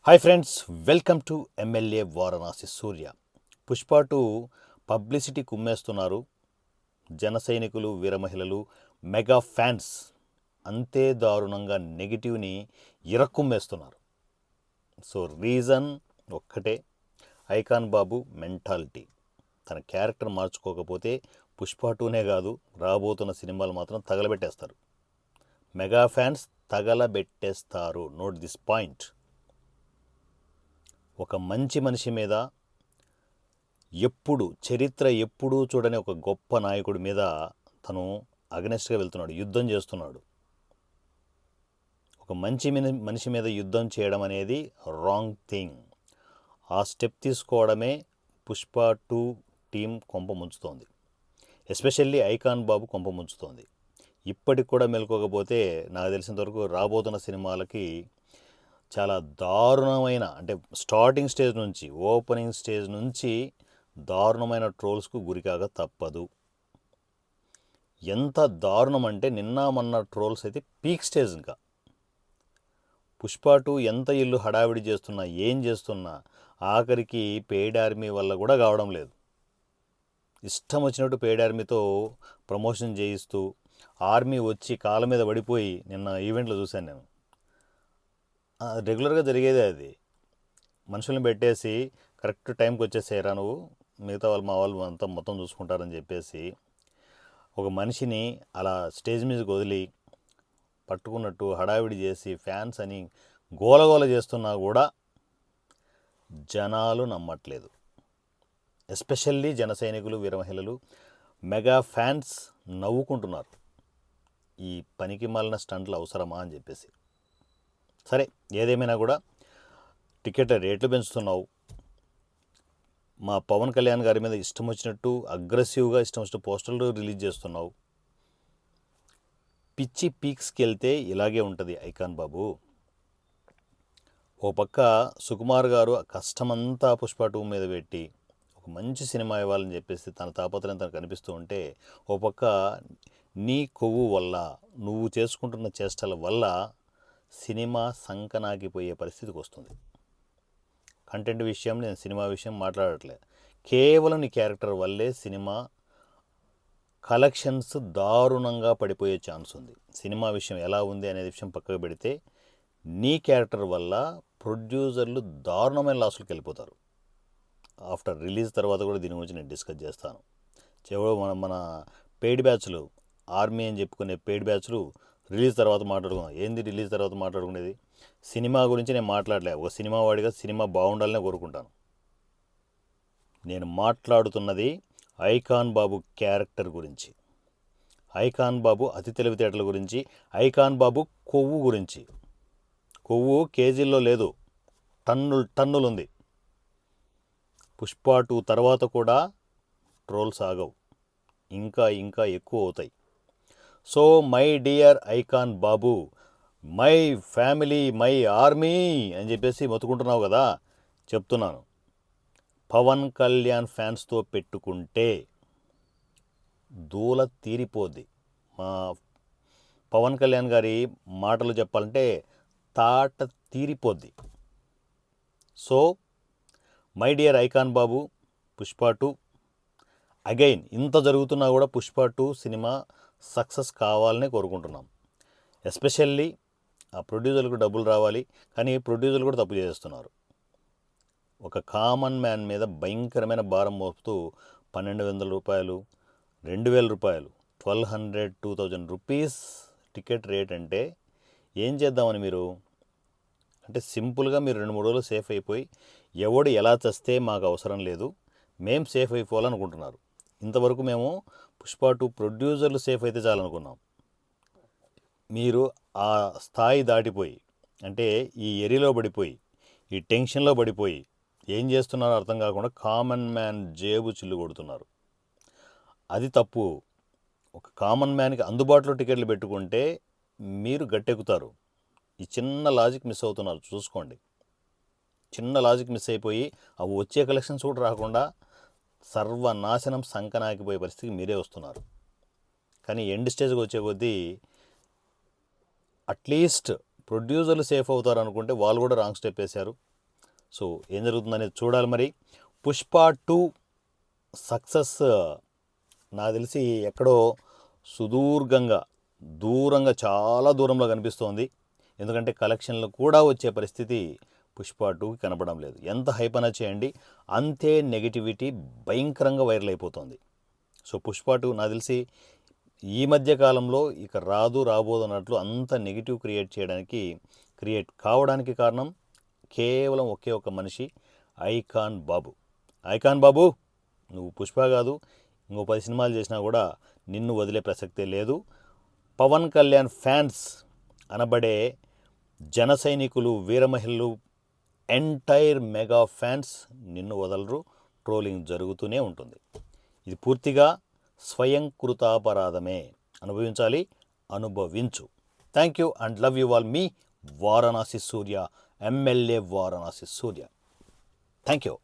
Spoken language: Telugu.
Hi friends, welcome to MLA Varanasi Surya. Pushpa 2 publicity కుమ్మేస్తున్నారు. జన సైనికులు, వీర మహిళలు, మెగా ఫ్యాన్స్ అంతే దారుణంగా నెగిటివ్ని ఇరక్కుమ్మేస్తున్నారు. సో రీజన్ ఒక్కటే, ఐకాన్ బాబు మెంటాలిటీ. తన క్యారెక్టర్ మార్చుకోకపోతే పుష్ప 2నే కాదు, రాబోతున్న సినిమాలు మాత్రం తగలబెట్టేస్తారు. మెగా ఫ్యాన్స్ తగలబెట్టేస్తారు. Note this point. ఒక మంచి మనిషి మీద చరిత్ర ఎప్పుడూ చూడని ఒక గొప్ప నాయకుడి మీద తను అగనెస్ట్గా వెళ్తున్నాడు, యుద్ధం చేస్తున్నాడు. ఒక మంచి మనిషి మీద యుద్ధం చేయడం అనేది రాంగ్ థింగ్. ఆ స్టెప్ తీసుకోవడమే పుష్ప 2 టీం కొంప ముంచుతోంది. ఎస్పెషల్లీ ఐకాన్ బాబు కొంప ముంచుతోంది. ఇప్పటికి కూడా మెలుకోకపోతే నాకు తెలిసినంతవరకు రాబోతున్న సినిమాలకి చాలా దారుణమైన, అంటే స్టార్టింగ్ స్టేజ్ నుంచి, ఓపెనింగ్ స్టేజ్ నుంచి దారుణమైన ట్రోల్స్కు గురికాగా తప్పదు. ఎంత దారుణం అంటే నిన్న మొన్న ట్రోల్స్ అయితే పీక్ స్టేజ్. ఇంకా పుష్ప 2 ఎంత ఇల్లు హడావిడి చేస్తున్నా, ఏం చేస్తున్నా, ఆఖరికి పెయిడ్ ఆర్మీ వల్ల కూడా కావడం లేదు. ఇష్టం వచ్చినట్టు పెయిడ్ ఆర్మీతో ప్రమోషన్ చేయిస్తూ ఆర్మీ వచ్చి కాళ్ళ మీద పడిపోయి నిన్న ఈవెంట్లో చూశాను నేను. రెగ్యులర్గా జరిగేదే అది. మనుషుల్ని పెట్టేసి కరెక్ట్ టైంకి వచ్చేసేయరా నువ్వు, మిగతా వాళ్ళు మా వాళ్ళు అంతా మొత్తం చూసుకుంటారని చెప్పేసి ఒక మనిషిని అలా స్టేజ్ మీదకి వదిలి పట్టుకున్నట్టు హడావిడి చేసి ఫ్యాన్స్ అని గోలగోల చేస్తున్నా కూడా జనాలు నమ్మట్లేదు. ఎస్పెషల్లీ జన సైనికులు, వీర మహిళలు, మెగా ఫ్యాన్స్ నవ్వుకుంటున్నారు. ఈ పనికి మాలిన స్టంట్లు అవసరమా అని చెప్పేసి. సరే, ఏదేమైనా కూడా టికెట్ రేట్లు పెంచుతున్నావు. మా పవన్ కళ్యాణ్ గారి మీద ఇష్టం వచ్చినట్టు అగ్రెసివ్గా ఇష్టం వచ్చినట్టు పోస్టర్లు రిలీజ్ చేస్తున్నావు. పిచ్చి పీక్స్కి వెళ్తే ఇలాగే ఉంటుంది ఐకాన్ బాబు. ఓ పక్క సుకుమార్ గారు కష్టమంతా పుష్ప 2 మీద పెట్టి ఒక మంచి సినిమా ఇవ్వాలని చెప్పేసి తన తాపత్రయం తనకు కనిపిస్తూ ఉంటే, ఓ పక్క నీ కొవ్వు వల్ల, నువ్వు చేసుకుంటున్న చేష్టల వల్ల సినిమా సంకనాగిపోయే పరిస్థితికి వస్తుంది. కంటెంట్ విషయం, నేను సినిమా విషయం మాట్లాడట్లేదు. కేవలం నీ క్యారెక్టర్ వల్లే సినిమా కలెక్షన్స్ దారుణంగా పడిపోయే ఛాన్స్ ఉంది. సినిమా విషయం ఎలా ఉంది అనే విషయం పక్కకు పెడితే, నీ క్యారెక్టర్ వల్ల ప్రొడ్యూసర్లు దారుణమైన లాసులకు వెళ్ళిపోతారు. ఆఫ్టర్ రిలీజ్ తర్వాత కూడా దీని గురించి నేను డిస్కస్ చేస్తాను. మన పెయిడ్ బ్యాచ్లు, ఆర్మీ అని చెప్పుకునే పెయిడ్ బ్యాచ్లు రిలీజ్ తర్వాత మాట్లాడుకున్నాం. ఏంది రిలీజ్ తర్వాత మాట్లాడుకునేది? సినిమా గురించి నేను మాట్లాడలే. ఒక సినిమా వాడిగా సినిమా బాగుండాలనే కోరుకుంటాను. నేను మాట్లాడుతున్నది ఐకాన్ బాబు క్యారెక్టర్ గురించి, ఐకాన్ బాబు అతి తెలివితేటల గురించి, ఐకాన్ బాబు కొవ్వు గురించి. కొవ్వు కేజీల్లో లేదు, టన్నులు ఉంది. పుష్ప 2 తర్వాత కూడా ట్రోల్స్ ఆగవు, ఇంకా ఇంకా ఎక్కువ అవుతాయి. So my dear icon Babu, my family, my army అని చెప్పేసి మొత్తుకుంటున్నావు కదా, చెప్తున్నాను. పవన్ కళ్యాణ్ ఫ్యాన్స్తో పెట్టుకుంటే దూల తీరిపోద్ది. మా పవన్ కళ్యాణ్ గారి మాటలు చెప్పాలంటే తాట తీరిపోద్ది. సో మై డియర్ ఐకాన్ బాబు, పుష్ప 2 అగైన్ ఇంత జరుగుతున్నా కూడా పుష్ప 2 సినిమా సక్సెస్ కావాలని కోరుకుంటున్నాం. ఎస్పెషల్లీ ఆ ప్రొడ్యూసర్లకు డబ్బులు రావాలి, కానీ ప్రొడ్యూసర్లు కూడా తప్పు చేస్తున్నారు. ఒక కామన్ మ్యాన్ మీద భయంకరమైన భారం మోపుతూ 1,200 రూపాయలు, 2,000 రూపాయలు, 1,200, 2,000 రూపీస్ టికెట్ రేట్ అంటే ఏం చేద్దామని మీరు? అంటే సింపుల్గా మీరు 2-3 రోజులు సేఫ్ అయిపోయి ఎవడు ఎలా చస్తే మాకు అవసరం లేదు, మేము సేఫ్ అయిపోవాలనుకుంటున్నారు. ఇంతవరకు మేము పుష్ప 2 ప్రొడ్యూసర్లు సేఫ్ అయితే చాలనుకున్నాం. మీరు ఆ స్థాయి దాటిపోయి, అంటే ఈ ఎరిలో పడిపోయి, ఈ టెన్షన్లో పడిపోయి ఏం చేస్తున్నారో అర్థం కాకుండా కామన్ మ్యాన్ జేబు చిల్లు కొడుతున్నారు. అది తప్పు. ఒక కామన్ మ్యాన్కి అందుబాటులో టికెట్లు పెట్టుకుంటే మీరు గట్టెక్కుతారు. ఈ చిన్న లాజిక్ మిస్ అవుతున్నారు, చూసుకోండి. చిన్న లాజిక్ మిస్ అయిపోయి అవి వచ్చే కలెక్షన్స్ కూడా రాకుండా సర్వనాశనం, సంకనాకిపోయే పరిస్థితికి మీరే వస్తున్నారు. కానీ ఎండ్ స్టేజ్కి వచ్చే కొద్దీ అట్లీస్ట్ ప్రొడ్యూసర్లు సేఫ్ అవుతారు అనుకుంటే వాళ్ళు కూడా రాంగ్ స్టెప్ వేశారు. సో ఏం జరుగుతుందనేది చూడాలి. మరి పుష్ప 2 సక్సెస్ నాకు తెలిసి ఎక్కడో సుదూరంగా దూరంగా చాలా దూరంలో కనిపిస్తోంది. ఎందుకంటే కలెక్షన్లు కూడా వచ్చే పరిస్థితి పుష్ప 2కి కనపడం లేదు. ఎంత హైప్ అయినా చేయండి, అంతే నెగిటివిటీ భయంకరంగా వైరల్ అయిపోతుంది. సో పుష్ప 2 నాకు తెలిసి ఈ మధ్య కాలంలో ఇక రాబోదు అన్నట్లు అంత నెగిటివ్ క్రియేట్ కావడానికి కారణం కేవలం ఒకే ఒక మనిషి, ఐకాన్ బాబు. ఐకాన్ బాబు, నువ్వు పుష్ప కాదు, ఇంకో 10 సినిమాలు చేసినా కూడా నిన్ను వదిలే ప్రసక్తే లేదు. పవన్ కళ్యాణ్ ఫ్యాన్స్ అనబడే జన సైనికులు, వీరమహిళలు, ఎంటైర్ మెగా ఫ్యాన్స్ నిన్ను వదలరు. ట్రోలింగ్ జరుగుతూనే ఉంటుంది. ఇది పూర్తిగా స్వయంకృతాపరాధమే. అనుభవించు. Thank you and love you all. Me Varanasi Surya, MLA Varanasi Surya. Thank you.